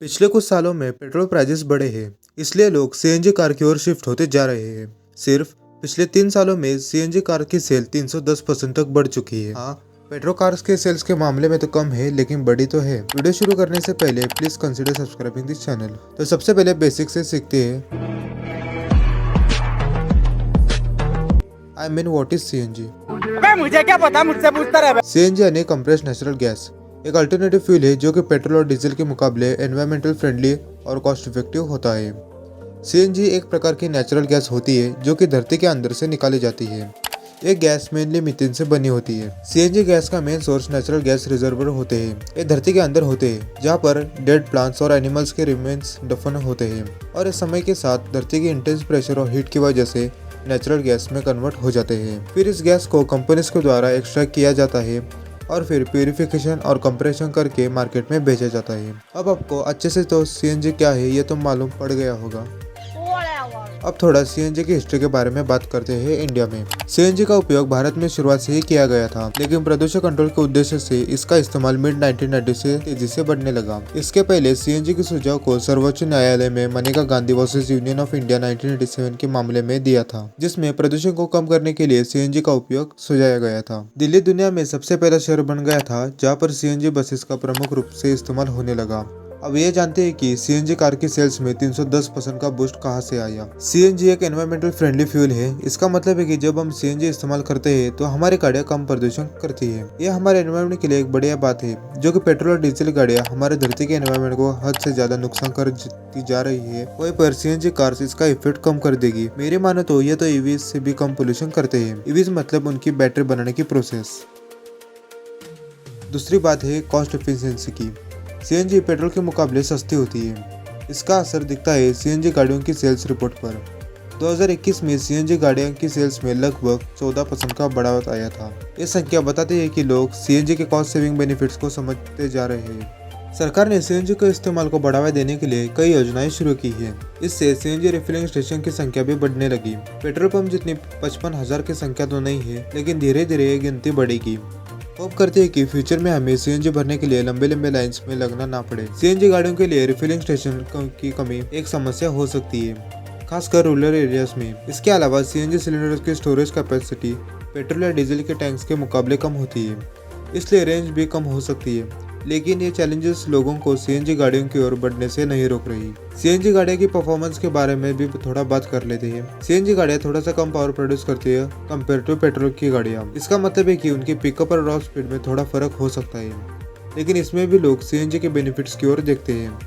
पिछले कुछ सालों में पेट्रोल प्राइसेस बढ़े हैं, इसलिए लोग सीएनजी कार की ओर शिफ्ट होते जा रहे हैं। सिर्फ पिछले 3 सालों में सीएनजी कार की सेल 310% तक बढ़ चुकी है। हाँ, पेट्रोल कार्स के सेल्स के मामले में तो कम है, लेकिन बढ़ी तो है। वीडियो शुरू करने से पहले please consider subscribing this channel. तो सबसे पहले बेसिक से सीखते हैं। I mean what is CNG? मुझे क्या पता, मुझसे पूछता रहे। सीएनजी यानी कंप्रेस्ड नेचुरल गैस एक अल्टरनेटिव फ्यूल है जो कि पेट्रोल और डीजल के मुकाबले एनवायरमेंटल फ्रेंडली और कॉस्ट इफेक्टिव होता है। सीएनजी एक प्रकार की नेचुरल गैस होती है जो कि धरती के अंदर से निकाली जाती है। ये गैस मेनली मीथेन से बनी होती है। सीएनजी गैस का main source natural gas reservoir होते हैं। ये धरती के अंदर होते हैं, जहाँ पर डेड प्लांट्स और एनिमल्स के रिमेन्स दफन होते हैं, और इस समय के साथ धरती के इंटेंस प्रेशर और हीट की वजह से नेचुरल गैस में कन्वर्ट हो जाते हैं। फिर इस गैस को कंपनीज के द्वारा एक्सट्रैक्ट किया जाता है और फिर प्यूरिफिकेशन और कंप्रेशन करके मार्केट में बेचा जाता है। अब आपको अच्छे से तो सीएनजी क्या है ये तो मालूम पड़ गया होगा। अब थोड़ा सीएनजी की हिस्ट्री के बारे में बात करते हैं। इंडिया में सीएनजी का उपयोग भारत में शुरुआत से ही किया गया था, लेकिन प्रदूषण कंट्रोल के उद्देश्य से इसका इस्तेमाल मिड 1990 से तेजी से बढ़ने लगा। इसके पहले सीएनजी के सुझाव को सर्वोच्च न्यायालय में Maneka Gandhi versus union of India 1987 के मामले में दिया था, जिसमें प्रदूषण को कम करने के लिए सीएनजी का उपयोग सुझाया गया था। दिल्ली दुनिया में सबसे पहला शहर बन गया था जहाँ पर सीएनजी बसेस का प्रमुख रूप से इस्तेमाल होने लगा। अब ये जानते हैं कि सीएनजी कार की सेल्स में 310% का बूस्ट कहां से आया। सीएनजी एक एनवायरमेंटल फ्रेंडली फ्यूल है। इसका मतलब है कि जब हम सीएनजी इस्तेमाल करते हैं तो हमारी गाड़ियां कम प्रदूषण करती है। यह हमारे एनवायरमेंट के लिए एक बढ़िया बात है, जो कि पेट्रोल और डीजल गाड़ियां हमारे धरती के एनवायरमेंट को हद से ज्यादा नुकसान करती जा रही है। वहीं पर सीएनजी कार्स इसका इफेक्ट कम कर देगी। मेरे मानो तो ये तो ईवीज से भी कम पोल्यूशन करते हैं। ईवीज मतलब उनकी बैटरी बनाने की प्रोसेस। दूसरी बात है कॉस्ट एफिशिएंसी की। सीएनजी पेट्रोल के मुकाबले सस्ती होती है। इसका असर दिखता है सीएनजी गाड़ियों की सेल्स रिपोर्ट पर। 2021 में सीएनजी गाड़ियों की सेल्स में लगभग 14% का बढ़ावा आया था। ये संख्या बताती है कि लोग सीएनजी के कॉस्ट सेविंग बेनिफिट्स को समझते जा रहे हैं। सरकार ने सीएनजी के इस्तेमाल को बढ़ावा देने के लिए कई योजनाएं शुरू की है। इससे सीएनजी रिफिलिंग स्टेशन की संख्या भी बढ़ने लगी। पेट्रोल पंप जितनी 55,000 की संख्या तो नहीं है, लेकिन धीरे धीरे ये गिनती बढ़ेगी। होप करते हैं कि फ्यूचर में हमें सीएनजी भरने के लिए लंबे लंबे लाइंस में लगना ना पड़े। सीएनजी गाड़ियों के लिए रिफिलिंग स्टेशन की कमी एक समस्या हो सकती है, खासकर रूरल एरियाज में। इसके अलावा सीएनजी सिलेंडर्स की स्टोरेज कैपेसिटी पेट्रोल या डीजल के टैंक्स के मुकाबले कम होती है, इसलिए रेंज भी कम हो सकती है। लेकिन ये चैलेंजेस लोगों को सीएनजी गाड़ियों की ओर बढ़ने से नहीं रोक रही। सीएनजी गाड़ियों की परफॉर्मेंस के बारे में भी थोड़ा बात कर लेते हैं। सीएनजी गाड़ियाँ थोड़ा सा कम पावर प्रोड्यूस करती है कंपेयर टू पेट्रोल की गाड़ियाँ। इसका मतलब है कि उनकी पिकअप और टॉप स्पीड में थोड़ा फर्क हो सकता है, लेकिन इसमें भी लोग सीएनजी के बेनिफिट्स की ओर देखते हैं।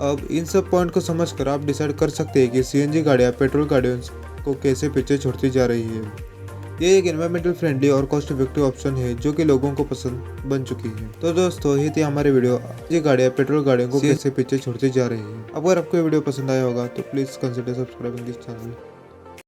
अब इन सब पॉइंट को समझकर आप डिसाइड कर सकते हैं कि सीएनजी गाड़ियाँ पेट्रोल गाड़ियों को कैसे पीछे छोड़ती जा रही है। ये एक एनवायरमेंटल फ्रेंडली और कॉस्ट इफेक्टिव ऑप्शन है जो कि लोगों को पसंद बन चुकी है। तो दोस्तों, ये थी हमारे वीडियो। ये गाड़ियाँ पेट्रोल गाड़ियों को कैसे पीछे छोड़ती जा रही है। अगर आपको ये वीडियो पसंद आया होगा तो please consider subscribing this channel.